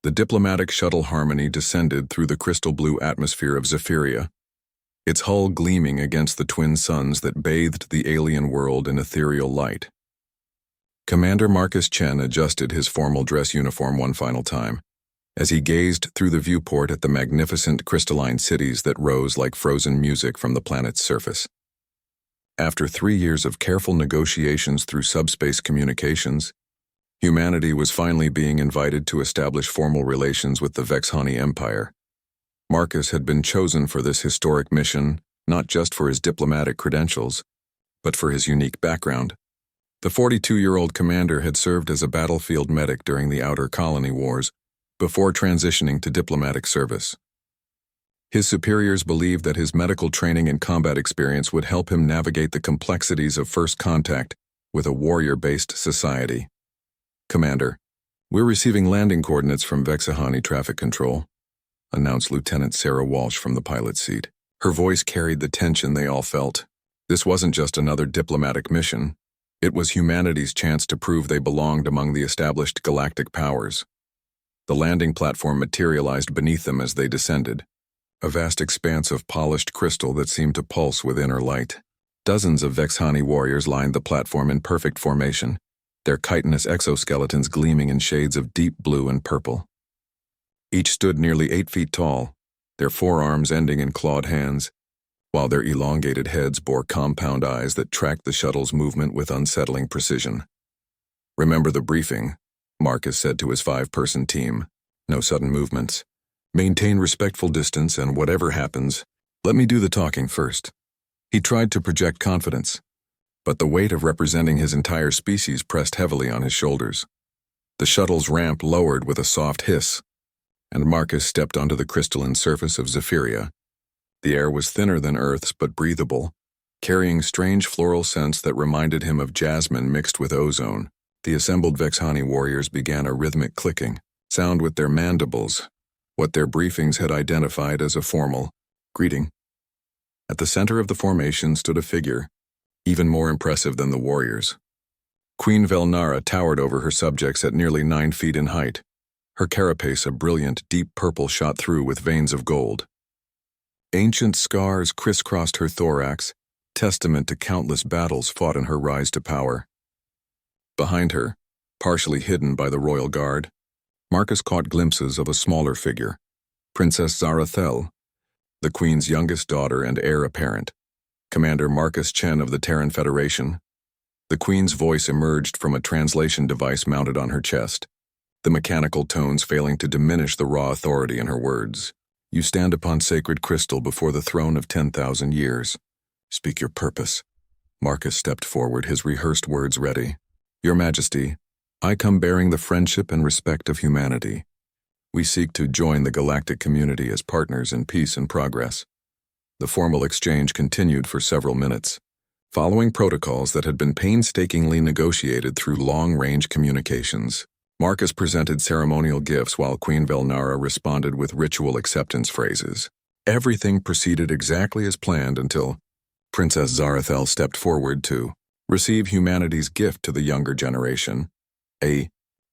The diplomatic shuttle Harmony descended through the crystal blue atmosphere of Zephyria, its hull gleaming against the twin suns that bathed the alien world in ethereal light. Commander Marcus Chen adjusted his formal dress uniform one final time, as he gazed through the viewport at the magnificent crystalline cities that rose like frozen music from the planet's surface. After 3 years of careful negotiations through subspace communications, humanity was finally being invited to establish formal relations with the Vexhani Empire. Marcus had been chosen for this historic mission, not just for his diplomatic credentials, but for his unique background. The 42-year-old commander had served as a battlefield medic during the Outer Colony Wars, before transitioning to diplomatic service. His superiors believed that his medical training and combat experience would help him navigate the complexities of first contact with a warrior-based society. "Commander, we're receiving landing coordinates from Vexhani Traffic Control," announced Lieutenant Sarah Walsh from the pilot's seat. Her voice carried the tension they all felt. This wasn't just another diplomatic mission. It was humanity's chance to prove they belonged among the established galactic powers. The landing platform materialized beneath them as they descended, a vast expanse of polished crystal that seemed to pulse with inner light. Dozens of Vexhani warriors lined the platform in perfect formation, their chitinous exoskeletons gleaming in shades of deep blue and purple. Each stood nearly 8 feet tall, their forearms ending in clawed hands, while their elongated heads bore compound eyes that tracked the shuttle's movement with unsettling precision. "Remember the briefing," Marcus said to his 5-person team. "No sudden movements. Maintain respectful distance, and whatever happens, let me do the talking first." He tried to project confidence, but the weight of representing his entire species pressed heavily on his shoulders. The shuttle's ramp lowered with a soft hiss, and Marcus stepped onto the crystalline surface of Zephyria. The air was thinner than Earth's but breathable, carrying strange floral scents that reminded him of jasmine mixed with ozone. The assembled Vexhani warriors began a rhythmic clicking sound with their mandibles, what their briefings had identified as a formal greeting. At the center of the formation stood a figure, even more impressive than the warriors. Queen Velnara towered over her subjects at nearly 9 feet in height, her carapace a brilliant, deep purple shot through with veins of gold. Ancient scars crisscrossed her thorax, testament to countless battles fought in her rise to power. Behind her, partially hidden by the royal guard, Marcus caught glimpses of a smaller figure, Princess Zarathel, the Queen's youngest daughter and heir apparent. Commander Marcus Chen of the Terran Federation. The Queen's voice emerged from a translation device mounted on her chest, the mechanical tones failing to diminish the raw authority in her words. "You stand upon sacred crystal before the throne of 10,000 years. Speak your purpose." Marcus stepped forward, his rehearsed words ready. "Your Majesty, I come bearing the friendship and respect of humanity. We seek to join the galactic community as partners in peace and progress." The formal exchange continued for several minutes, following protocols that had been painstakingly negotiated through long-range communications. Marcus presented ceremonial gifts while Queen Velnara responded with ritual acceptance phrases. Everything proceeded exactly as planned until Princess Zarathel stepped forward to receive humanity's gift to the younger generation, a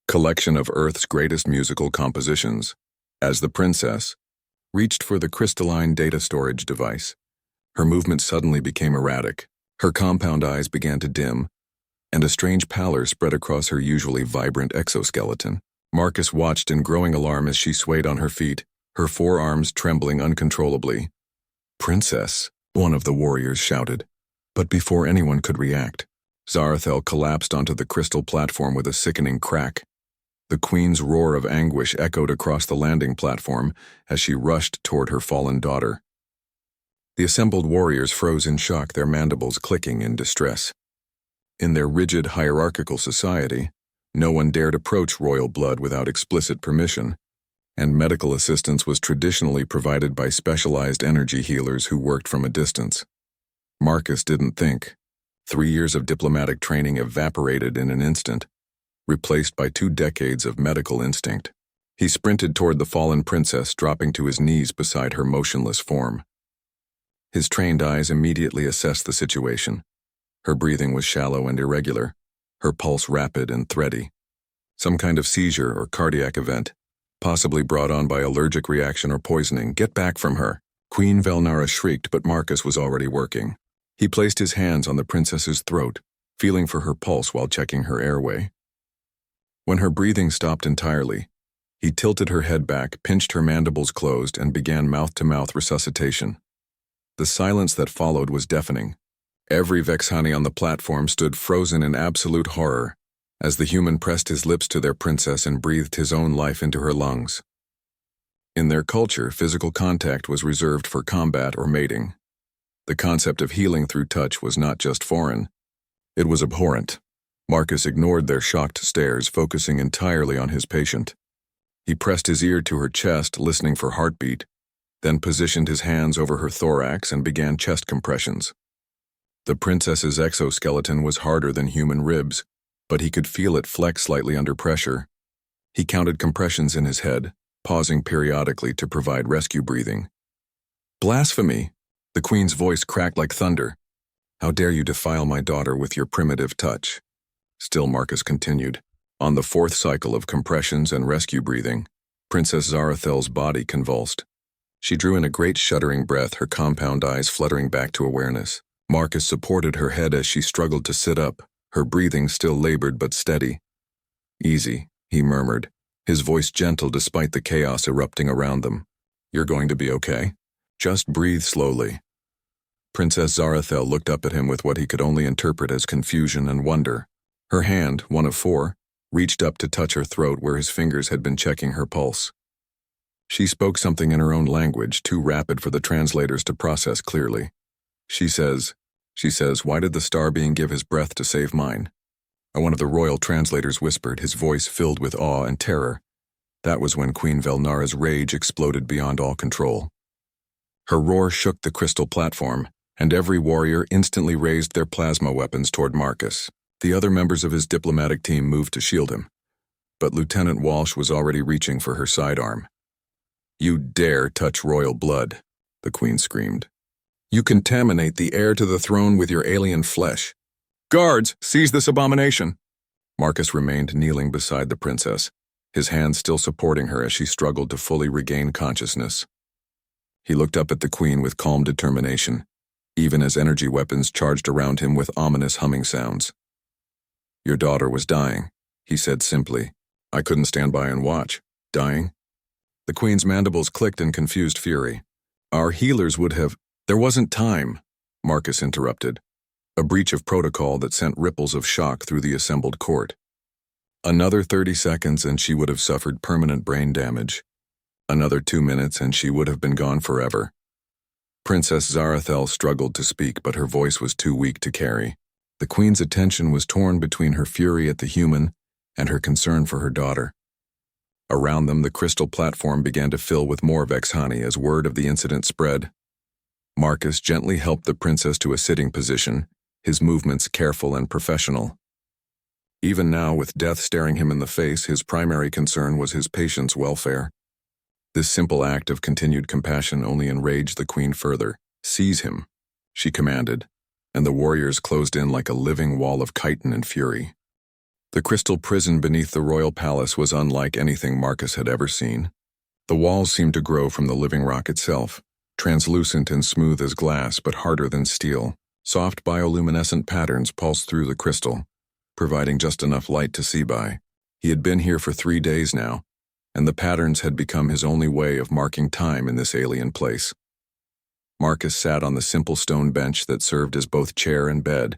collection of Earth's greatest musical compositions. As the princess reached for the crystalline data storage device, her movements suddenly became erratic. Her compound eyes began to dim, and a strange pallor spread across her usually vibrant exoskeleton. Marcus watched in growing alarm as she swayed on her feet, her forearms trembling uncontrollably. "Princess," one of the warriors shouted. But before anyone could react, Zarathel collapsed onto the crystal platform with a sickening crack. The Queen's roar of anguish echoed across the landing platform as she rushed toward her fallen daughter. The assembled warriors froze in shock, their mandibles clicking in distress. In their rigid hierarchical society, no one dared approach royal blood without explicit permission, and medical assistance was traditionally provided by specialized energy healers who worked from a distance. Marcus didn't think. 3 years of diplomatic training evaporated in an instant, replaced by 2 decades of medical instinct. He sprinted toward the fallen princess, dropping to his knees beside her motionless form. His trained eyes immediately assessed the situation. Her breathing was shallow and irregular, her pulse rapid and thready. Some kind of seizure or cardiac event. possibly brought on by allergic reaction or poisoning. Get back from her. Queen Velnara shrieked, but Marcus was already working. He placed his hands on the princess's throat, feeling for her pulse while checking her airway. When her breathing stopped entirely, he tilted her head back, pinched her mandibles closed, and began mouth-to-mouth resuscitation. The silence that followed was deafening. Every Vexani on the platform stood frozen in absolute horror, as the human pressed his lips to their princess and breathed his own life into her lungs. In their culture, physical contact was reserved for combat or mating. The concept of healing through touch was not just foreign, it was abhorrent. Marcus ignored their shocked stares, focusing entirely on his patient. He pressed his ear to her chest, listening for heartbeat, then positioned his hands over her thorax and began chest compressions. The princess's exoskeleton was harder than human ribs, but he could feel it flex slightly under pressure. He counted compressions in his head, pausing periodically to provide rescue breathing. "Blasphemy!" The queen's voice cracked like thunder. "How dare you defile my daughter with your primitive touch?" Still Marcus continued. On the fourth cycle of compressions and rescue breathing, Princess Zarathel's body convulsed. She drew in a great shuddering breath, her compound eyes fluttering back to awareness. Marcus supported her head as she struggled to sit up, her breathing still labored but steady. "Easy," he murmured, his voice gentle despite the chaos erupting around them. "You're going to be okay. Just breathe slowly." Princess Zarathel looked up at him with what he could only interpret as confusion and wonder. Her hand, one of four, reached up to touch her throat where his fingers had been checking her pulse. She spoke something in her own language, too rapid for the translators to process clearly. She says, "Why did the star being give his breath to save mine?" One of the royal translators whispered, his voice filled with awe and terror. That was when Queen Velnara's rage exploded beyond all control. Her roar shook the crystal platform, and every warrior instantly raised their plasma weapons toward Marcus. The other members of his diplomatic team moved to shield him, but Lieutenant Walsh was already reaching for her sidearm. "You dare touch royal blood," the queen screamed. "You contaminate the heir to the throne with your alien flesh. Guards, seize this abomination!" Marcus remained kneeling beside the princess, his hands still supporting her as she struggled to fully regain consciousness. He looked up at the queen with calm determination, even as energy weapons charged around him with ominous humming sounds. "Your daughter was dying," he said simply. "I couldn't stand by and watch. Dying?" The queen's mandibles clicked in confused fury. "Our healers would have—" "There wasn't time," Marcus interrupted, a breach of protocol that sent ripples of shock through the assembled court. Another 30 seconds and she would have suffered permanent brain damage. Another 2 minutes and she would have been gone forever. Princess Zarathel struggled to speak, but her voice was too weak to carry. The queen's attention was torn between her fury at the human and her concern for her daughter. Around them, the crystal platform began to fill with more Vexani as word of the incident spread. Marcus gently helped the princess to a sitting position, his movements careful and professional. Even now, with death staring him in the face, his primary concern was his patient's welfare. This simple act of continued compassion only enraged the queen further. "Seize him," she commanded, and the warriors closed in like a living wall of chitin and fury. The crystal prison beneath the royal palace was unlike anything Marcus had ever seen. The walls seemed to grow from the living rock itself, translucent and smooth as glass but harder than steel. Soft bioluminescent patterns pulsed through the crystal, providing just enough light to see by. He had been here for 3 days now, and the patterns had become his only way of marking time in this alien place. Marcus sat on the simple stone bench that served as both chair and bed,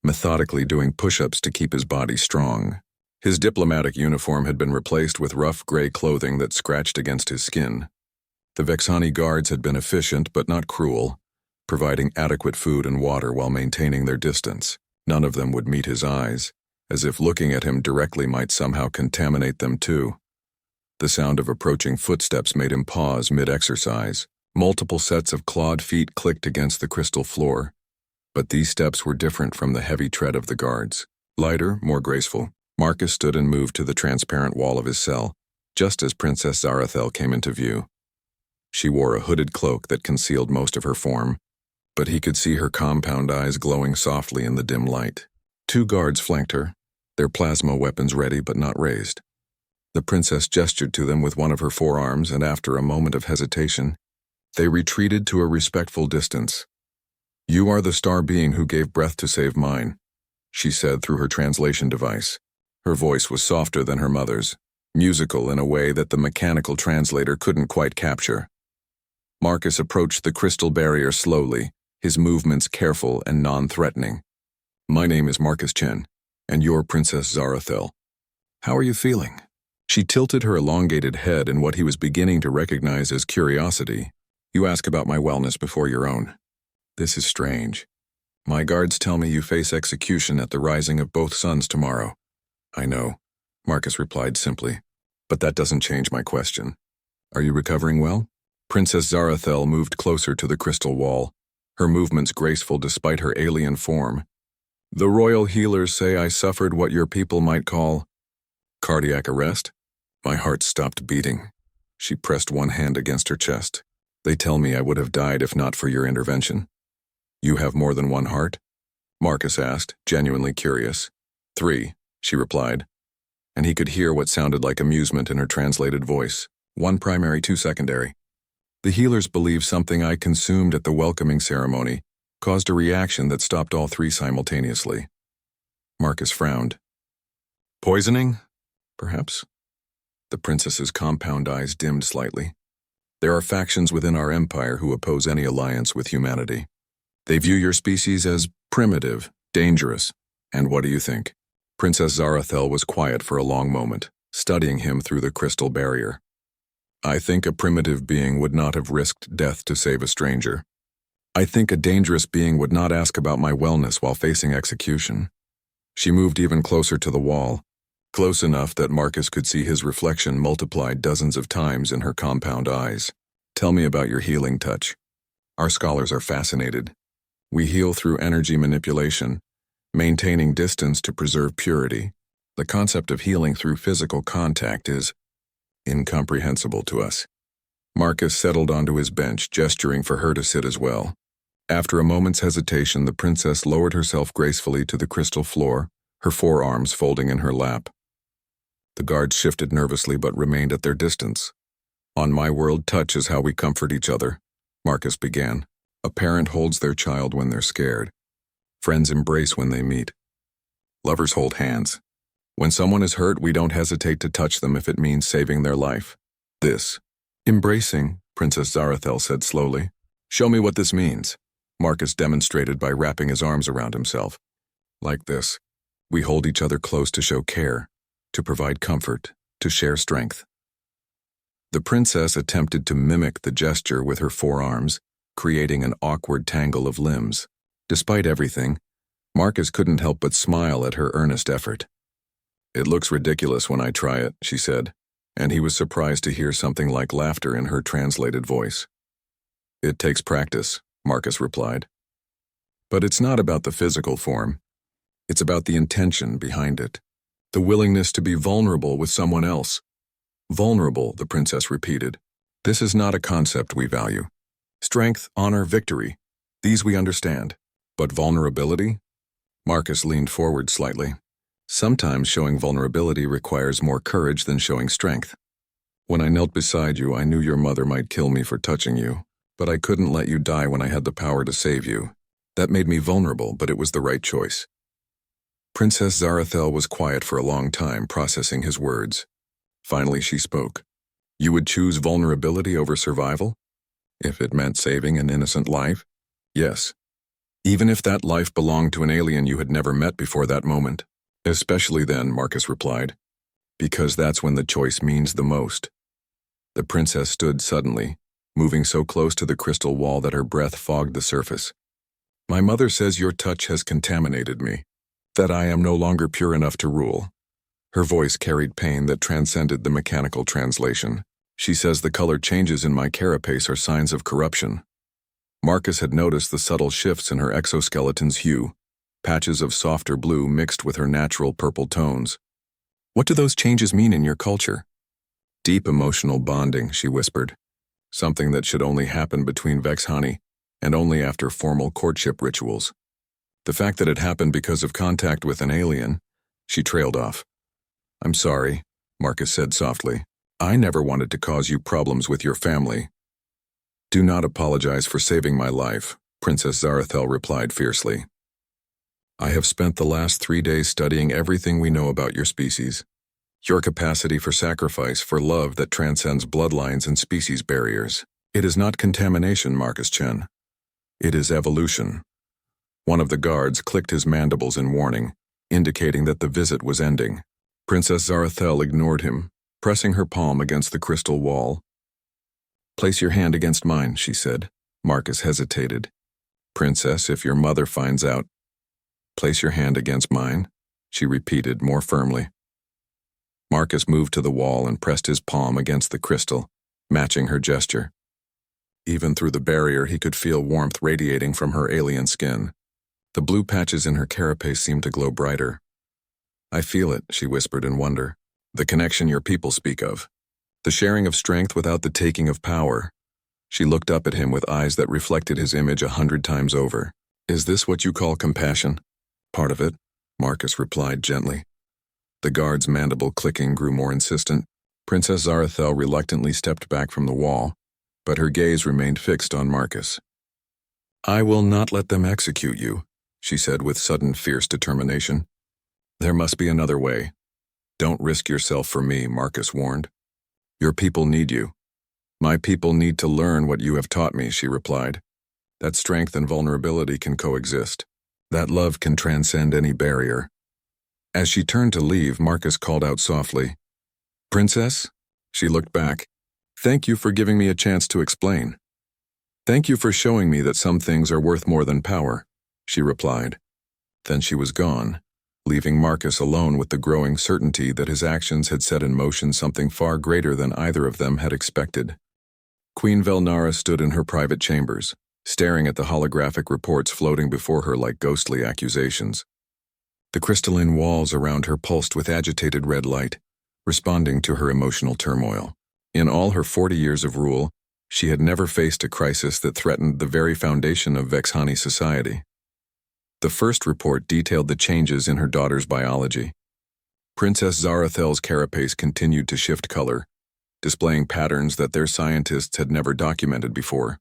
methodically doing push-ups to keep his body strong. His diplomatic uniform had been replaced with rough gray clothing that scratched against his skin. The Vexani guards had been efficient but not cruel, providing adequate food and water while maintaining their distance. None of them would meet his eyes, as if looking at him directly might somehow contaminate them too. The sound of approaching footsteps made him pause mid-exercise. Multiple sets of clawed feet clicked against the crystal floor, but these steps were different from the heavy tread of the guards. Lighter, more graceful, Marcus stood and moved to the transparent wall of his cell, just as Princess Zarathel came into view. She wore a hooded cloak that concealed most of her form, but he could see her compound eyes glowing softly in the dim light. 2 guards flanked her, their plasma weapons ready but not raised. The princess gestured to them with one of her forearms, and after a moment of hesitation, they retreated to a respectful distance. "You are the star being who gave breath to save mine," she said through her translation device. Her voice was softer than her mother's, musical in a way that the mechanical translator couldn't quite capture. Marcus approached the crystal barrier slowly, his movements careful and non-threatening. "My name is Marcus Chen, and you're Princess Zarathel. How are you feeling?" She tilted her elongated head in what he was beginning to recognize as curiosity. "You ask about my wellness before your own. This is strange. My guards tell me you face execution at the rising of both suns tomorrow." "I know," Marcus replied simply, "but that doesn't change my question. Are you recovering well?" Princess Zarathel moved closer to the crystal wall, her movements graceful despite her alien form. "The royal healers say I suffered what your people might call cardiac arrest." My heart stopped beating. She pressed one hand against her chest. "They tell me I would have died if not for your intervention." "You have more than one heart?" Marcus asked, genuinely curious. "3, she replied, and he could hear what sounded like amusement in her translated voice. "1 primary, 2 secondary. The healers believe something I consumed at the welcoming ceremony caused a reaction that stopped all 3 simultaneously." Marcus frowned. "Poisoning? Perhaps?" The princess's compound eyes dimmed slightly. "There are factions within our empire who oppose any alliance with humanity. They view your species as primitive, dangerous, and what do you think?" Princess Zarathel was quiet for a long moment, studying him through the crystal barrier. "I think a primitive being would not have risked death to save a stranger. I think a dangerous being would not ask about my wellness while facing execution." She moved even closer to the wall, close enough that Marcus could see his reflection multiplied dozens of times in her compound eyes. "Tell me about your healing touch. Our scholars are fascinated. We heal through energy manipulation, maintaining distance to preserve purity. The concept of healing through physical contact is incomprehensible to us." Marcus settled onto his bench, gesturing for her to sit as well. After a moment's hesitation, the princess lowered herself gracefully to the crystal floor, her forearms folding in her lap. The guards shifted nervously but remained at their distance. "On my world, touch is how we comfort each other," Marcus began. "A parent holds their child when they're scared. Friends embrace when they meet. Lovers hold hands. When someone is hurt, we don't hesitate to touch them if it means saving their life. This." "Embracing," Princess Zarathel said slowly. "Show me what this means," Marcus demonstrated by wrapping his arms around himself. "Like this. We hold each other close to show care, to provide comfort, to share strength." The princess attempted to mimic the gesture with her forearms, creating an awkward tangle of limbs. Despite everything, Marcus couldn't help but smile at her earnest effort. "It looks ridiculous when I try it," she said, and he was surprised to hear something like laughter in her translated voice. "It takes practice," Marcus replied. "But it's not about the physical form. It's about the intention behind it. The willingness to be vulnerable with someone else." "Vulnerable," the princess repeated. "This is not a concept we value. Strength, honor, victory, these we understand. But vulnerability?" Marcus leaned forward slightly. "Sometimes showing vulnerability requires more courage than showing strength. When I knelt beside you, I knew your mother might kill me for touching you, but I couldn't let you die when I had the power to save you. That made me vulnerable, but it was the right choice." Princess Zarathel was quiet for a long time, processing his words. Finally, she spoke. "You would choose vulnerability over survival? If it meant saving an innocent life?" "Yes. Even if that life belonged to an alien you had never met before that moment." "Especially then," Marcus replied, "because that's when the choice means the most." The princess stood suddenly, moving so close to the crystal wall that her breath fogged the surface. "My mother says your touch has contaminated me, that I am no longer pure enough to rule." Her voice carried pain that transcended the mechanical translation. "She says the color changes in my carapace are signs of corruption." Marcus had noticed the subtle shifts in her exoskeleton's hue, patches of softer blue mixed with her natural purple tones. "What do those changes mean in your culture?" "Deep emotional bonding," she whispered. "Something that should only happen between Vexhani, and only after formal courtship rituals. The fact that it happened because of contact with an alien," she trailed off. "I'm sorry," Marcus said softly. I never wanted to cause you problems with your family. Do not apologize for saving my life, Princess Zarathel replied fiercely. I have spent the last 3 days studying everything we know about your species. Your capacity for sacrifice for love that transcends bloodlines and species barriers. It is not contamination, Marcus Chen. It is evolution. One of the guards clicked his mandibles in warning, indicating that the visit was ending. Princess Zarathel ignored him, pressing her palm against the crystal wall. Place your hand against mine, she said. Marcus hesitated. Princess, if your mother finds out. Place your hand against mine, she repeated more firmly. Marcus moved to the wall and pressed his palm against the crystal, matching her gesture. Even through the barrier, he could feel warmth radiating from her alien skin. The blue patches in her carapace seemed to glow brighter. I feel it, she whispered in wonder. The connection your people speak of. The sharing of strength without the taking of power. She looked up at him with eyes that reflected his image 100 times over. Is this what you call compassion? Part of it, Marcus replied gently. The guard's mandible clicking grew more insistent. Princess Zarathel reluctantly stepped back from the wall, but her gaze remained fixed on Marcus. I will not let them execute you, she said with sudden fierce determination. There must be another way. Don't risk yourself for me, Marcus warned. Your people need you. My people need to learn what you have taught me, she replied. That strength and vulnerability can coexist. That love can transcend any barrier. As she turned to leave, Marcus called out softly. Princess? She looked back. Thank you for giving me a chance to explain. Thank you for showing me that some things are worth more than power, she replied. Then she was gone, leaving Marcus alone with the growing certainty that his actions had set in motion something far greater than either of them had expected. Queen Velnara stood in her private chambers, staring at the holographic reports floating before her like ghostly accusations. The crystalline walls around her pulsed with agitated red light, responding to her emotional turmoil. In all her 40 years of rule, she had never faced a crisis that threatened the very foundation of Vexhani society. The first report detailed the changes in her daughter's biology. Princess Zarathel's carapace continued to shift color, displaying patterns that their scientists had never documented before.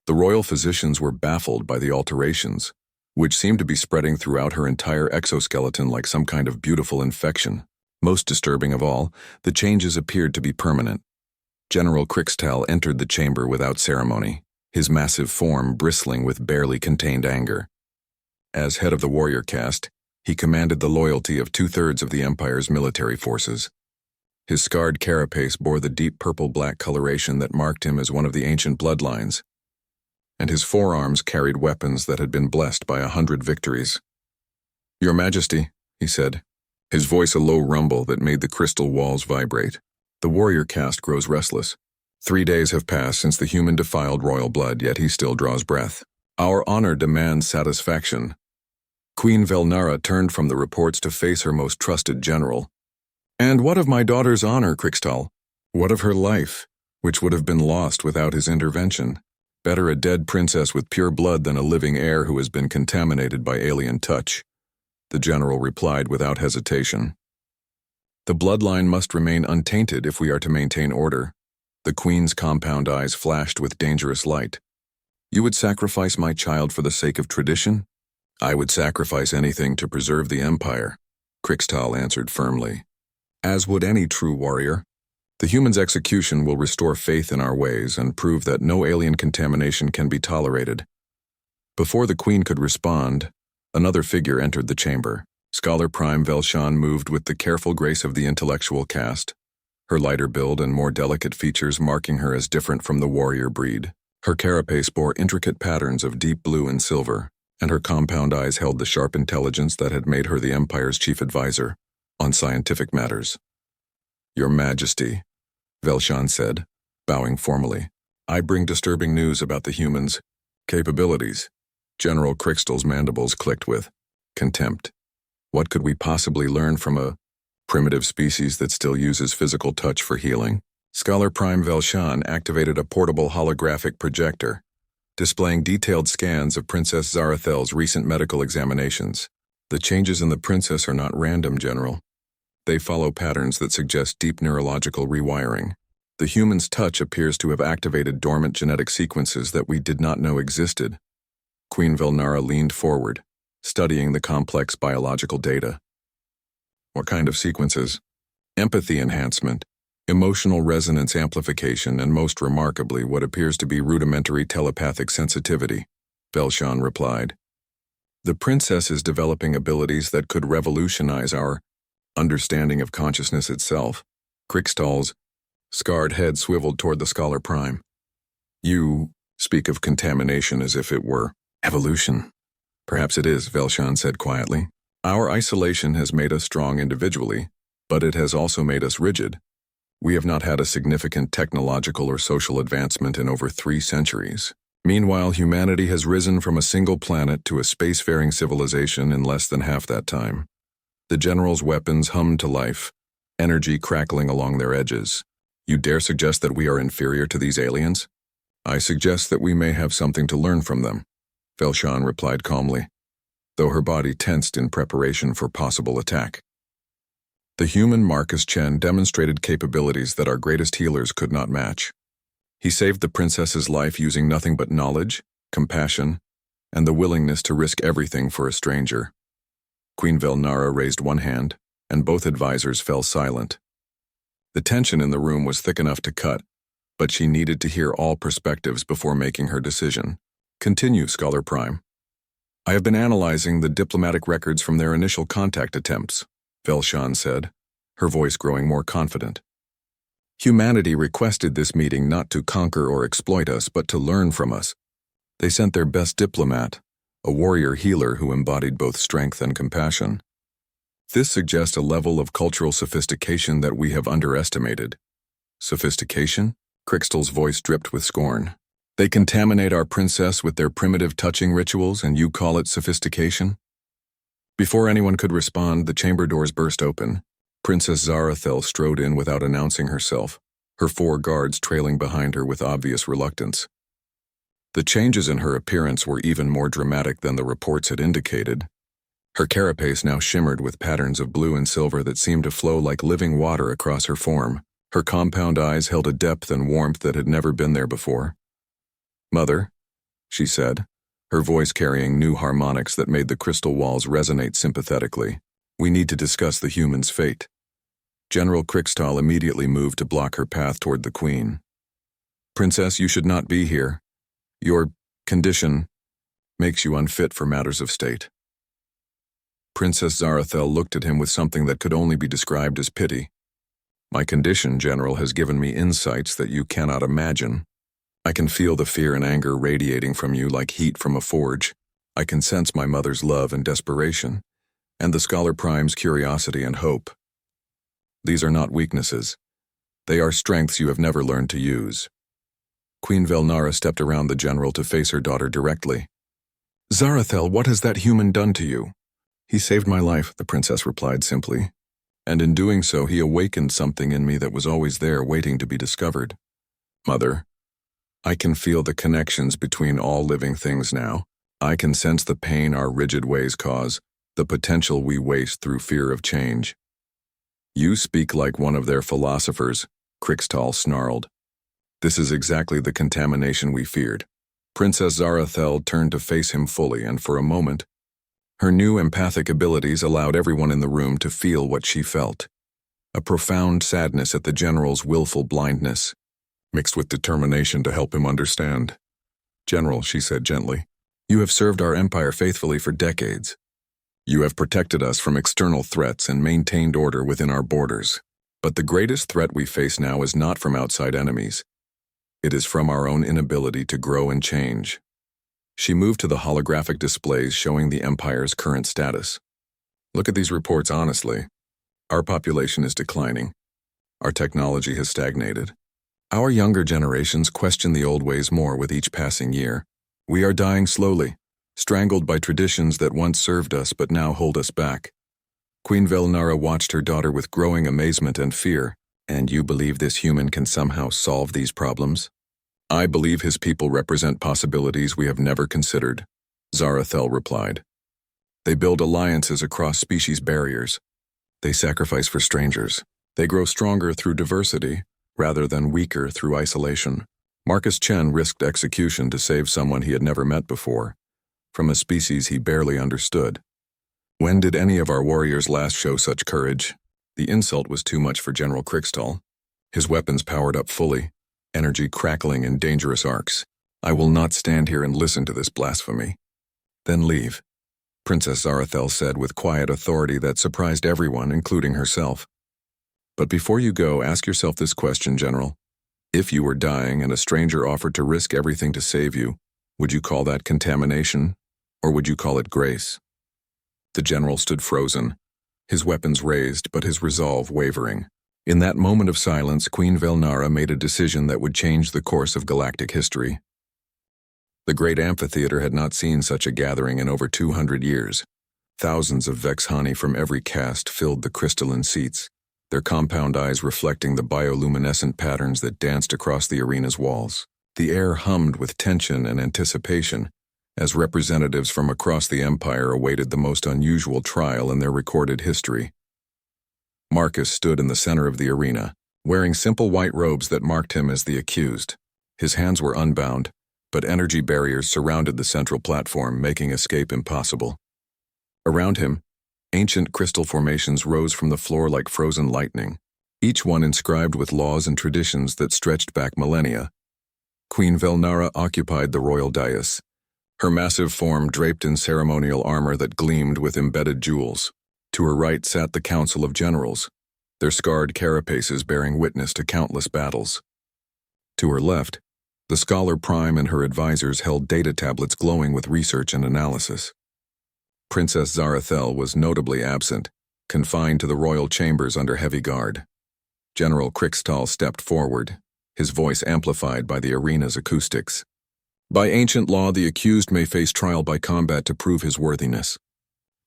The royal physicians were baffled by the alterations, which seemed to be spreading throughout her entire exoskeleton like some kind of beautiful infection. Most disturbing of all, the changes appeared to be permanent. General Crixtal entered the chamber without ceremony, his massive form bristling with barely contained anger. As head of the warrior caste, he commanded the loyalty of 2/3 of the Empire's military forces. His scarred carapace bore the deep purple-black coloration that marked him as one of the ancient bloodlines, and his forearms carried weapons that had been blessed by 100 victories. Your Majesty, he said, his voice a low rumble that made the crystal walls vibrate. The warrior caste grows restless. 3 days have passed since the human defiled royal blood, yet he still draws breath. Our honor demands satisfaction. Queen Velnara turned from the reports to face her most trusted general. And what of my daughter's honor, Crixtal? What of her life, which would have been lost without his intervention? Better a dead princess with pure blood than a living heir who has been contaminated by alien touch, the general replied without hesitation. The bloodline must remain untainted if we are to maintain order. The queen's compound eyes flashed with dangerous light. You would sacrifice my child for the sake of tradition? I would sacrifice anything to preserve the empire, Crixtal answered firmly. As would any true warrior. The human's execution will restore faith in our ways and prove that no alien contamination can be tolerated. Before the queen could respond, another figure entered the chamber. Scholar Prime Velshan moved with the careful grace of the intellectual caste, her lighter build and more delicate features marking her as different from the warrior breed. Her carapace bore intricate patterns of deep blue and silver, and her compound eyes held the sharp intelligence that had made her the Empire's chief advisor on scientific matters. Your Majesty, Velshan said, bowing formally, I bring disturbing news about the humans' capabilities. General Crixtal's mandibles clicked with contempt. What could we possibly learn from a primitive species that still uses physical touch for healing? Scholar Prime Velshan activated a portable holographic projector, displaying detailed scans of Princess Zarathel's recent medical examinations. The changes in the princess are not random, General. They follow patterns that suggest deep neurological rewiring. The human's touch appears to have activated dormant genetic sequences that we did not know existed. Queen Velnara leaned forward, studying the complex biological data. What kind of sequences? Empathy enhancement, emotional resonance amplification, and most remarkably, what appears to be rudimentary telepathic sensitivity, Velshan replied. The princess is developing abilities that could revolutionize our understanding of consciousness itself. Krikstal's scarred head swiveled toward the Scholar Prime. You speak of contamination as if it were evolution. Perhaps it is, Velshan said quietly. Our isolation has made us strong individually, but it has also made us rigid. We have not had a significant technological or social advancement in over 3 centuries. Meanwhile, humanity has risen from a single planet to a spacefaring civilization in less than half that time. The general's weapons hummed to life, energy crackling along their edges. You dare suggest that we are inferior to these aliens? I suggest that we may have something to learn from them, Velshan replied calmly, though her body tensed in preparation for possible attack. The human Marcus Chen demonstrated capabilities that our greatest healers could not match. He saved the princess's life using nothing but knowledge, compassion, and the willingness to risk everything for a stranger. Queen Velnara raised one hand, and both advisors fell silent. The tension in the room was thick enough to cut, but she needed to hear all perspectives before making her decision. Continue, Scholar Prime. I have been analyzing the diplomatic records from their initial contact attempts, Velshan said, her voice growing more confident. Humanity requested this meeting not to conquer or exploit us, but to learn from us. They sent their best diplomat, a warrior healer who embodied both strength and compassion. This suggests a level of cultural sophistication that we have underestimated. Sophistication? Krikstal's voice dripped with scorn. They contaminate our princess with their primitive touching rituals, and you call it sophistication? Before anyone could respond, the chamber doors burst open. Princess Zarathel strode in without announcing herself, her 4 guards trailing behind her with obvious reluctance. The changes in her appearance were even more dramatic than the reports had indicated. Her carapace now shimmered with patterns of blue and silver that seemed to flow like living water across her form. Her compound eyes held a depth and warmth that had never been there before. Mother, she said, her voice carrying new harmonics that made the crystal walls resonate sympathetically. We need to discuss the human's fate. General Krikstal immediately moved to block her path toward the queen. Princess, you should not be here. Your condition makes you unfit for matters of state. Princess Zarathel looked at him with something that could only be described as pity. My condition, General, has given me insights that you cannot imagine. I can feel the fear and anger radiating from you like heat from a forge. I can sense my mother's love and desperation, and the Scholar Prime's curiosity and hope. These are not weaknesses. They are strengths you have never learned to use. Queen Velnara stepped around the general to face her daughter directly. Zarathel, what has that human done to you? He saved my life, the princess replied simply, and in doing so he awakened something in me that was always there waiting to be discovered. Mother, I can feel the connections between all living things now. I can sense the pain our rigid ways cause, the potential we waste through fear of change. You speak like one of their philosophers, Krikstal snarled. This is exactly the contamination we feared. Princess Zarathel turned to face him fully, and for a moment, her new empathic abilities allowed everyone in the room to feel what she felt. A profound sadness at the general's willful blindness, mixed with determination to help him understand. General, she said gently, you have served our empire faithfully for decades. You have protected us from external threats and maintained order within our borders. But the greatest threat we face now is not from outside enemies. It is from our own inability to grow and change. She moved to the holographic displays showing the empire's current status. Look at these reports honestly. Our population is declining. Our technology has stagnated. Our younger generations question the old ways more with each passing year. We are dying slowly, strangled by traditions that once served us but now hold us back. Queen Velnara watched her daughter with growing amazement and fear. And you believe this human can somehow solve these problems? I believe his people represent possibilities we have never considered, Zarathel replied. They build alliances across species barriers. They sacrifice for strangers. They grow stronger through diversity, rather than weaker through isolation. Marcus Chen risked execution to save someone he had never met before, from a species he barely understood. When did any of our warriors last show such courage? The insult was too much for General Kriegstall. His weapons powered up fully, energy crackling in dangerous arcs. I will not stand here and listen to this blasphemy. Then leave, Princess Zarathel said with quiet authority that surprised everyone, including herself. But before you go, ask yourself this question, General. If you were dying and a stranger offered to risk everything to save you, would you call that contamination, or would you call it grace? The general stood frozen, his weapons raised but his resolve wavering. In that moment of silence, Queen Velnara made a decision that would change the course of galactic history. The great amphitheater had not seen such a gathering in over 200 years. Thousands of Vexhani from every caste filled the crystalline seats, their compound eyes reflecting the bioluminescent patterns that danced across the arena's walls. The air hummed with tension and anticipation, as representatives from across the empire awaited the most unusual trial in their recorded history. Marcus stood in the center of the arena, wearing simple white robes that marked him as the accused. His hands were unbound, but energy barriers surrounded the central platform, making escape impossible. Around him, ancient crystal formations rose from the floor like frozen lightning, each one inscribed with laws and traditions that stretched back millennia. Queen Velnara occupied the royal dais, her massive form draped in ceremonial armor that gleamed with embedded jewels. To her right sat the Council of Generals, their scarred carapaces bearing witness to countless battles. To her left, the Scholar Prime and her advisors held data tablets glowing with research and analysis. Princess Zarathel was notably absent, confined to the royal chambers under heavy guard. General Kriegstall stepped forward, his voice amplified by the arena's acoustics. By ancient law, the accused may face trial by combat to prove his worthiness.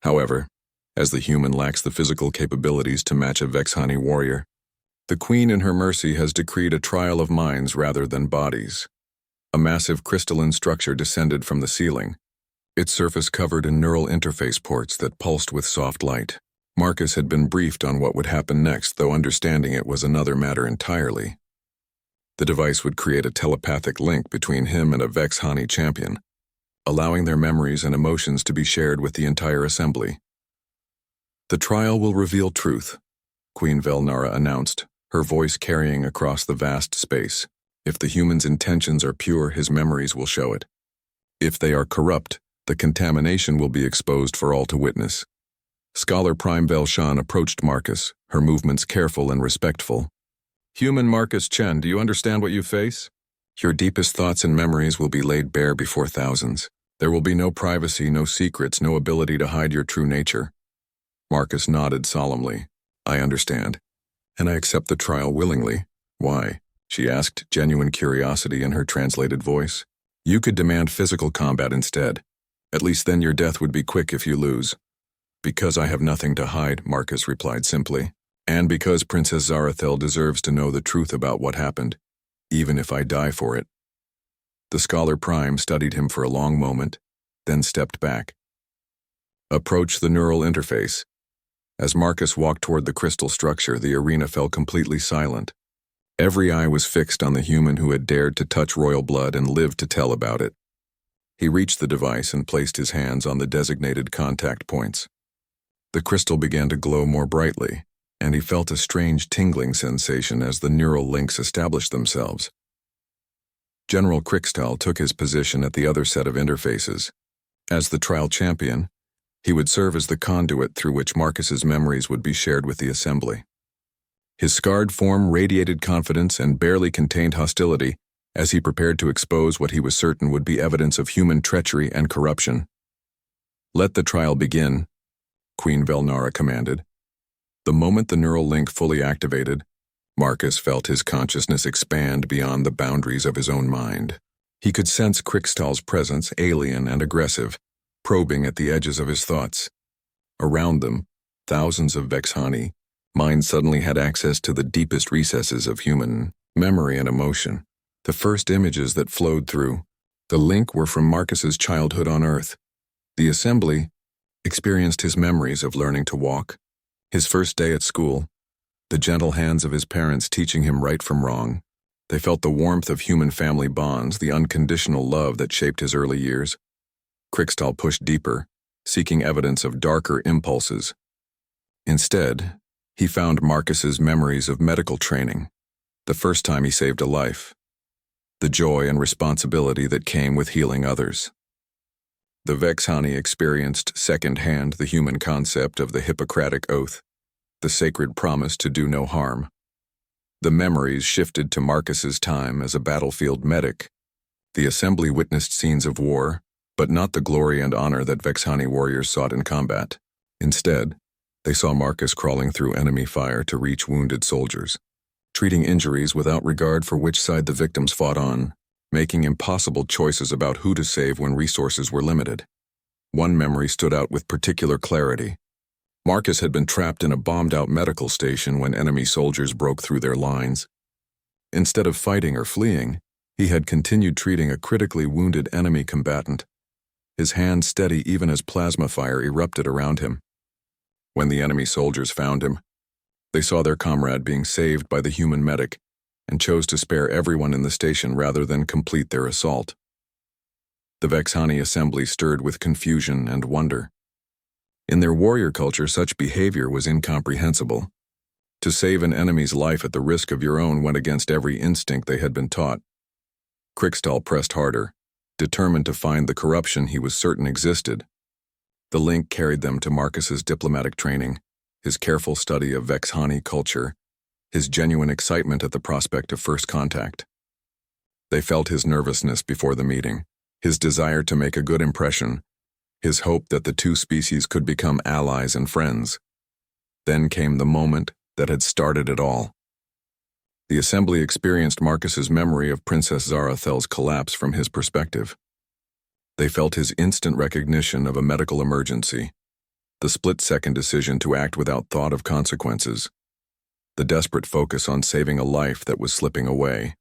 However, as the human lacks the physical capabilities to match a Vexhani warrior, the Queen in her mercy has decreed a trial of minds rather than bodies. A massive crystalline structure descended from the ceiling, its surface covered in neural interface ports that pulsed with soft light. Marcus had been briefed on what would happen next, though understanding it was another matter entirely. The device would create a telepathic link between him and a Vexhani champion, allowing their memories and emotions to be shared with the entire assembly. The trial will reveal truth, Queen Velnara announced, her voice carrying across the vast space. If the human's intentions are pure, his memories will show it. If they are corrupt, the contamination will be exposed for all to witness. Scholar Prime Velshan approached Marcus, her movements careful and respectful. Human Marcus Chen, do you understand what you face? Your deepest thoughts and memories will be laid bare before thousands. There will be no privacy, no secrets, no ability to hide your true nature. Marcus nodded solemnly. I understand, and I accept the trial willingly. Why? She asked, genuine curiosity in her translated voice. You could demand physical combat instead. At least then your death would be quick if you lose. Because I have nothing to hide, Marcus replied simply. And because Princess Zarathel deserves to know the truth about what happened, even if I die for it. The Scholar Prime studied him for a long moment, then stepped back. Approach the neural interface. As Marcus walked toward the crystal structure, the arena fell completely silent. Every eye was fixed on the human who had dared to touch royal blood and lived to tell about it. He reached the device and placed his hands on the designated contact points. The crystal began to glow more brightly, and he felt a strange tingling sensation as the neural links established themselves. General Kriegstall took his position at the other set of interfaces. As the trial champion, he would serve as the conduit through which Marcus's memories would be shared with the assembly. His scarred form radiated confidence and barely contained hostility as he prepared to expose what he was certain would be evidence of human treachery and corruption. Let the trial begin, Queen Velnara commanded. The moment the neural link fully activated, Marcus felt his consciousness expand beyond the boundaries of his own mind. He could sense Kriegstall's presence, alien and aggressive, probing at the edges of his thoughts. Around them, thousands of Vexhani, minds suddenly had access to the deepest recesses of human memory and emotion. The first images that flowed through the link were from Marcus's childhood on Earth. The assembly experienced his memories of learning to walk, His first day at school, the gentle hands of his parents teaching him right from wrong. They felt the warmth of human family bonds, the unconditional love that shaped his early years. Krikstal pushed deeper, seeking evidence of darker impulses. Instead, he found Marcus's memories of medical training, the first time he saved a life, the joy and responsibility that came with healing others. The Vexani experienced secondhand the human concept of the Hippocratic Oath, the sacred promise to do no harm. The memories shifted to Marcus's time as a battlefield medic. The assembly witnessed scenes of war, but not the glory and honor that Vexani warriors sought in combat. Instead, they saw Marcus crawling through enemy fire to reach wounded soldiers, treating injuries without regard for which side the victims fought on, making impossible choices about who to save when resources were limited. One memory stood out with particular clarity. Marcus had been trapped in a bombed-out medical station when enemy soldiers broke through their lines. Instead of fighting or fleeing, he had continued treating a critically wounded enemy combatant, his hand steady even as plasma fire erupted around him. When the enemy soldiers found him, they saw their comrade being saved by the human medic and chose to spare everyone in the station rather than complete their assault. The Vexani assembly stirred with confusion and wonder. In their warrior culture, such behavior was incomprehensible. To save an enemy's life at the risk of your own went against every instinct they had been taught. Krikstal pressed harder, determined to find the corruption he was certain existed. The link carried them to Marcus's diplomatic training, his careful study of Vexani culture, his genuine excitement at the prospect of first contact. They felt his nervousness before the meeting, his desire to make a good impression, his hope that the two species could become allies and friends. Then came the moment that had started it all. The assembly experienced Marcus's memory of Princess Zarathel's collapse from his perspective. They felt his instant recognition of a medical emergency, the split-second decision to act without thought of consequences, the desperate focus on saving a life that was slipping away.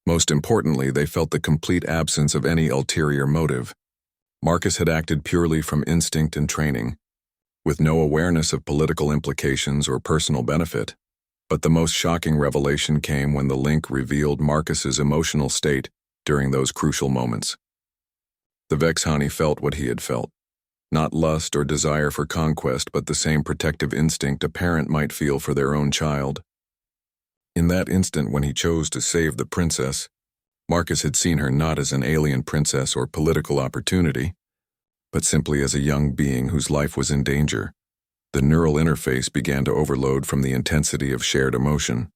Most importantly, they felt the complete absence of any ulterior motive. Marcus had acted purely from instinct and training, with no awareness of political implications or personal benefit. But the most shocking revelation came when the link revealed Marcus's emotional state during those crucial moments. The Vexani felt what he had felt, not lust or desire for conquest, but the same protective instinct a parent might feel for their own child. In that instant when he chose to save the princess, Marcus had seen her not as an alien princess or political opportunity, but simply as a young being whose life was in danger. The neural interface began to overload from the intensity of shared emotion.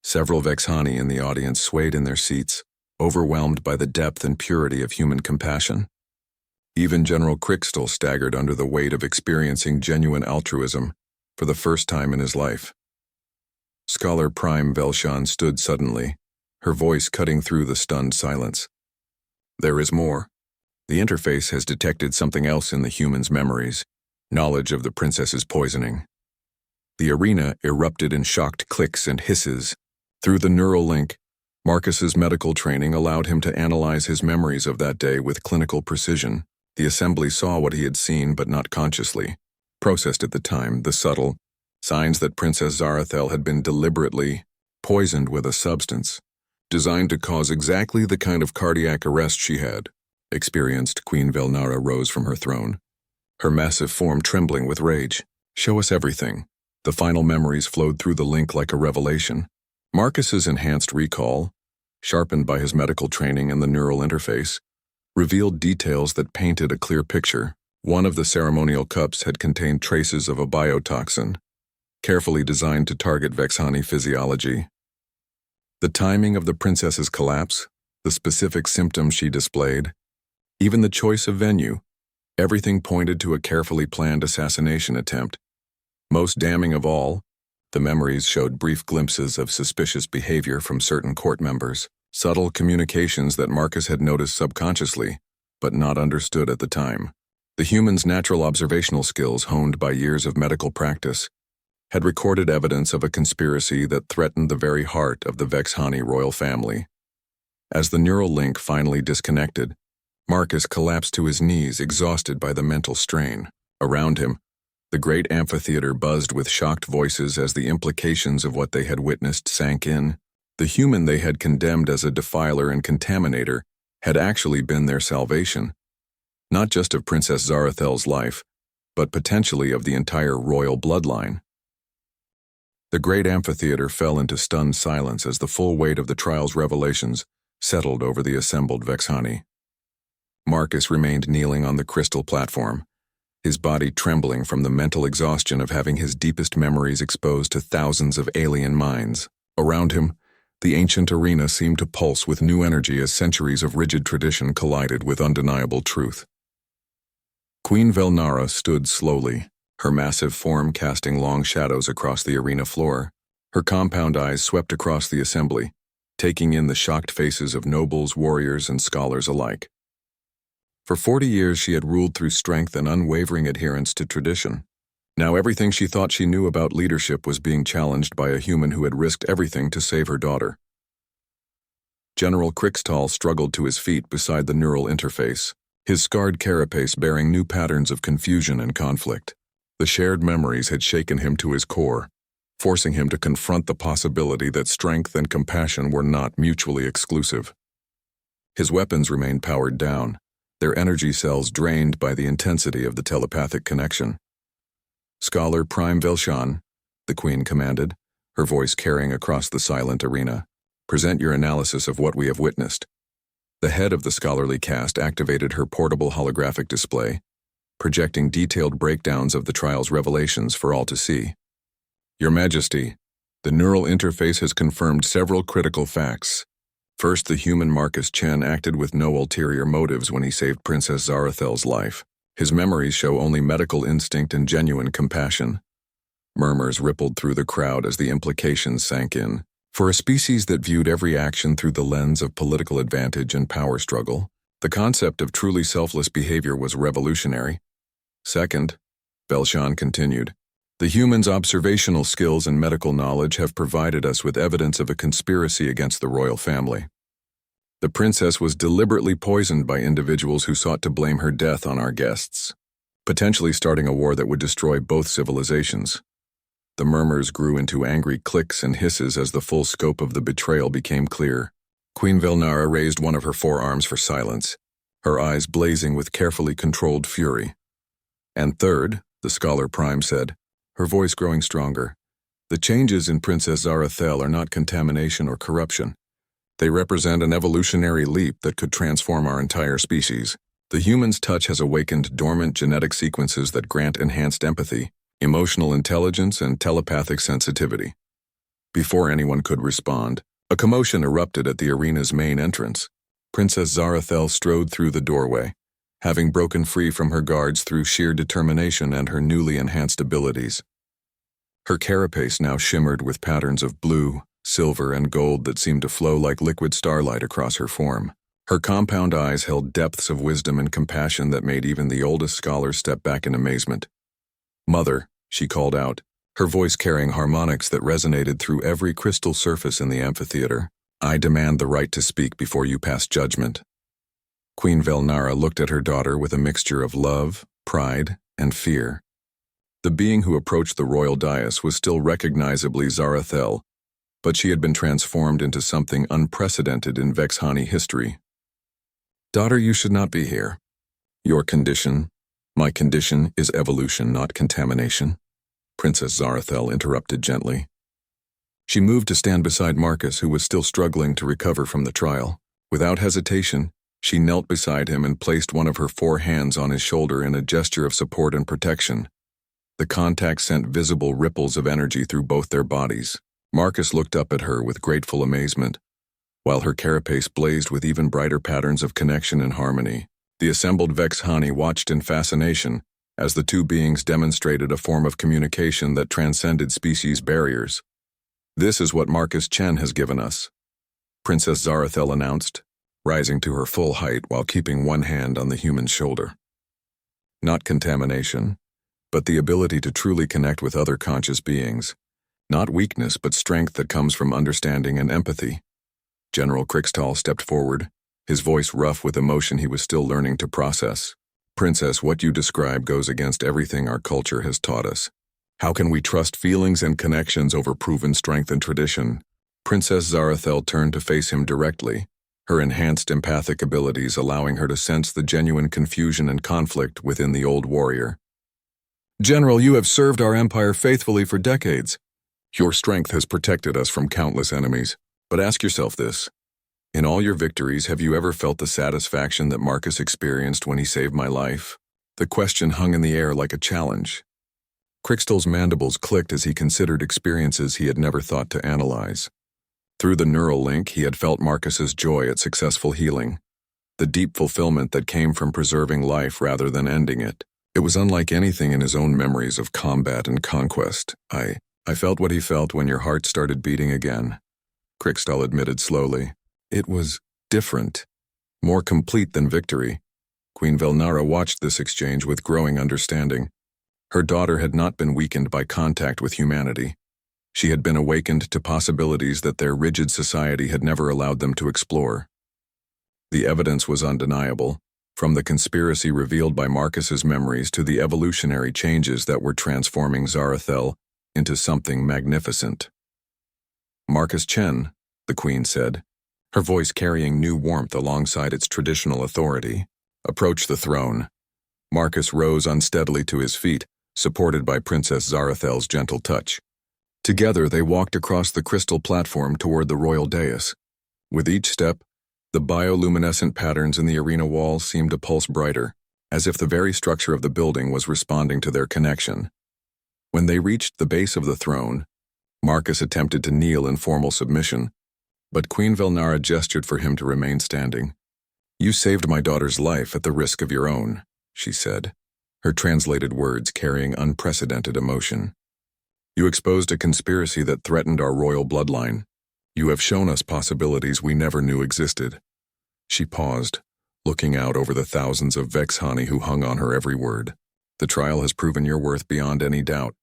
Several Vexani in the audience swayed in their seats, overwhelmed by the depth and purity of human compassion. Even General Krikstal staggered under the weight of experiencing genuine altruism for the first time in his life. Scholar Prime Velshan stood suddenly, her voice cutting through the stunned silence. There is more. The interface has detected something else in the human's memories, knowledge of the princess's poisoning. The arena erupted in shocked clicks and hisses. Through the neural link, Marcus's medical training allowed him to analyze his memories of that day with clinical precision. The assembly saw what he had seen but not consciously, processed at the time, the subtle signs that Princess Zarathel had been deliberately poisoned with a substance designed to cause exactly the kind of cardiac arrest she had experienced. Queen Velnara rose from her throne, her massive form trembling with rage. Show us everything. The final memories flowed through the link like a revelation. Marcus's enhanced recall, sharpened by his medical training and the neural interface, revealed details that painted a clear picture. One of the ceremonial cups had contained traces of a biotoxin, carefully designed to target Vexani physiology. The timing of the princess's collapse, the specific symptoms she displayed, even the choice of venue, everything pointed to a carefully planned assassination attempt. Most damning of all, the memories showed brief glimpses of suspicious behavior from certain court members, subtle communications that Marcus had noticed subconsciously, but not understood at the time. The human's natural observational skills, honed by years of medical practice, had recorded evidence of a conspiracy that threatened the very heart of the Vexani royal family. As the neural link finally disconnected, Marcus collapsed to his knees, exhausted by the mental strain. Around him, The great amphitheater buzzed with shocked voices as the implications of what they had witnessed sank in. The human they had condemned as a defiler and contaminator had actually been their salvation, not just of Princess Zarathel's life, but potentially of the entire royal bloodline. The great amphitheater fell into stunned silence as the full weight of the trial's revelations settled over the assembled Vexhani. Marcus remained kneeling on the crystal platform, his body trembling from the mental exhaustion of having his deepest memories exposed to thousands of alien minds. Around him, the ancient arena seemed to pulse with new energy as centuries of rigid tradition collided with undeniable truth. Queen Velnara stood slowly, her massive form casting long shadows across the arena floor. Her compound eyes swept across the assembly, taking in the shocked faces of nobles, warriors, and scholars alike. For 40 years she had ruled through strength and unwavering adherence to tradition. Now everything she thought she knew about leadership was being challenged by a human who had risked everything to save her daughter. General Krixtal struggled to his feet beside the neural interface, his scarred carapace bearing new patterns of confusion and conflict. The shared memories had shaken him to his core, forcing him to confront the possibility that strength and compassion were not mutually exclusive. His weapons remained powered down, their energy cells drained by the intensity of the telepathic connection. "Scholar Prime Velshan," the Queen commanded, her voice carrying across the silent arena, "present your analysis of what we have witnessed." The head of the scholarly caste activated her portable holographic display, projecting detailed breakdowns of the trial's revelations for all to see. "Your Majesty, the neural interface has confirmed several critical facts. First, the human Marcus Chen acted with no ulterior motives when he saved Princess Zarathel's life. His memories show only medical instinct and genuine compassion." Murmurs rippled through the crowd as the implications sank in. For a species that viewed every action through the lens of political advantage and power struggle, the concept of truly selfless behavior was revolutionary. "Second," Velshan continued, "the human's observational skills and medical knowledge have provided us with evidence of a conspiracy against the royal family. The princess was deliberately poisoned by individuals who sought to blame her death on our guests, potentially starting a war that would destroy both civilizations." The murmurs grew into angry clicks and hisses as the full scope of the betrayal became clear. Queen Velnara raised one of her forearms for silence, her eyes blazing with carefully controlled fury. "And third," the Scholar Prime said, her voice growing stronger, "the changes in Princess Zarathel are not contamination or corruption. They represent an evolutionary leap that could transform our entire species. The human's touch has awakened dormant genetic sequences that grant enhanced empathy, emotional intelligence, and telepathic sensitivity." Before anyone could respond, a commotion erupted at the arena's main entrance. Princess Zarathel strode through the doorway, having broken free from her guards through sheer determination and her newly enhanced abilities. Her carapace now shimmered with patterns of blue, silver, and gold that seemed to flow like liquid starlight across her form. Her compound eyes held depths of wisdom and compassion that made even the oldest scholars step back in amazement. "Mother," she called out, her voice carrying harmonics that resonated through every crystal surface in the amphitheater, "I demand the right to speak before you pass judgment." Queen Velnara looked at her daughter with a mixture of love, pride, and fear. The being who approached the royal dais was still recognizably Zarathel, but she had been transformed into something unprecedented in Vexhani history. "Daughter, you should not be here. Your condition, my condition, is evolution, not contamination," Princess Zarathel interrupted gently. She moved to stand beside Marcus, who was still struggling to recover from the trial. Without hesitation, she knelt beside him and placed one of her 4 hands on his shoulder in a gesture of support and protection. The contact sent visible ripples of energy through both their bodies. Marcus looked up at her with grateful amazement, while her carapace blazed with even brighter patterns of connection and harmony. The assembled Vexhani watched in fascination as the two beings demonstrated a form of communication that transcended species barriers. "This is what Marcus Chen has given us," Princess Zarathel announced, rising to her full height while keeping one hand on the human's shoulder. "Not contamination, but the ability to truly connect with other conscious beings. Not weakness, but strength that comes from understanding and empathy." General Krixtal stepped forward, his voice rough with emotion he was still learning to process. Princess, what you describe goes against everything our culture has taught us. How can we trust feelings and connections over proven strength and tradition? Princess Zarathel turned to face him directly, her enhanced empathic abilities allowing her to sense the genuine confusion and conflict within the old warrior. General, you have served our empire faithfully for decades. Your strength has protected us from countless enemies. But ask yourself this. In all your victories, have you ever felt the satisfaction that Marcus experienced when he saved my life? The question hung in the air like a challenge. Crixtel's mandibles clicked as he considered experiences he had never thought to analyze. Through the neural link, he had felt Marcus's joy at successful healing, the deep fulfillment that came from preserving life rather than ending it. It was unlike anything in his own memories of combat and conquest. I felt what he felt when your heart started beating again, Crixtel admitted slowly. It was different, more complete than victory. Queen Velnara watched this exchange with growing understanding. Her daughter had not been weakened by contact with humanity. She had been awakened to possibilities that their rigid society had never allowed them to explore. The evidence was undeniable, from the conspiracy revealed by Marcus's memories to the evolutionary changes that were transforming Zarathel into something magnificent. Marcus Chen, the queen said, her voice carrying new warmth alongside its traditional authority, approached the throne. Marcus rose unsteadily to his feet, supported by Princess Zarathel's gentle touch. Together they walked across the crystal platform toward the royal dais. With each step, the bioluminescent patterns in the arena walls seemed to pulse brighter, as if the very structure of the building was responding to their connection. When they reached the base of the throne, Marcus attempted to kneel in formal submission, but Queen Velnara gestured for him to remain standing. You saved my daughter's life at the risk of your own, she said, her translated words carrying unprecedented emotion. You exposed a conspiracy that threatened our royal bloodline. You have shown us possibilities we never knew existed. She paused, looking out over the thousands of Vexhani who hung on her every word. The trial has proven your worth beyond any doubt.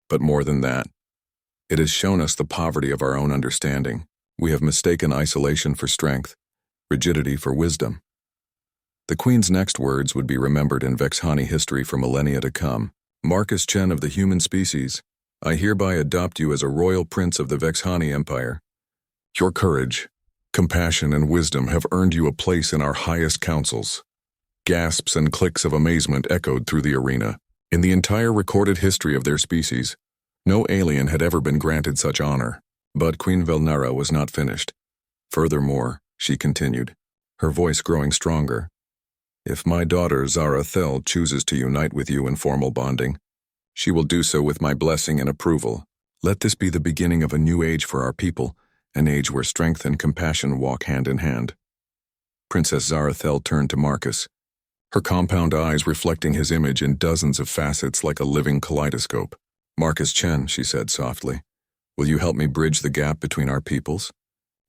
But more than that, it has shown us the poverty of our own understanding. We have mistaken isolation for strength, rigidity for wisdom. The Queen's next words would be remembered in Vexhani history for millennia to come. Marcus Chen of the human species, I hereby adopt you as a royal prince of the Vexhani Empire. Your courage, compassion, and wisdom have earned you a place in our highest councils. Gasps and clicks of amazement echoed through the arena. In the entire recorded history of their species, no alien had ever been granted such honor. But Queen Velnara was not finished. Furthermore, she continued, her voice growing stronger, if my daughter Zarathel chooses to unite with you in formal bonding, she will do so with my blessing and approval. Let this be the beginning of a new age for our people, an age where strength and compassion walk hand in hand. Princess Zarathel turned to Marcus, her compound eyes reflecting his image in dozens of facets like a living kaleidoscope. Marcus Chen, she said softly, will you help me bridge the gap between our peoples?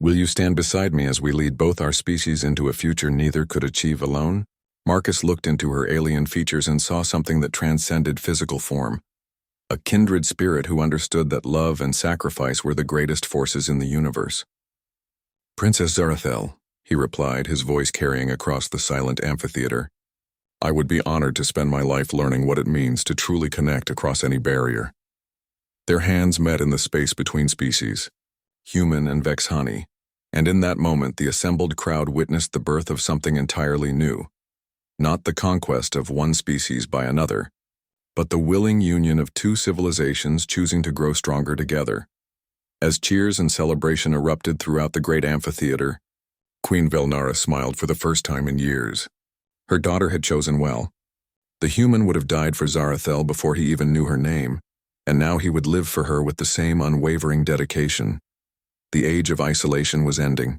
Will you stand beside me as we lead both our species into a future neither could achieve alone? Marcus looked into her alien features and saw something that transcended physical form. A kindred spirit who understood that love and sacrifice were the greatest forces in the universe. Princess Zarathel, he replied, his voice carrying across the silent amphitheater, I would be honored to spend my life learning what it means to truly connect across any barrier. Their hands met in the space between species, human and Vexhani, and in that moment the assembled crowd witnessed the birth of something entirely new. Not the conquest of one species by another, but the willing union of two civilizations choosing to grow stronger together. As cheers and celebration erupted throughout the great amphitheater, Queen Velnara smiled for the first time in years. Her daughter had chosen well. The human would have died for Zarathel before he even knew her name, and now he would live for her with the same unwavering dedication. The age of isolation was ending.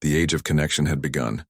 The age of connection had begun.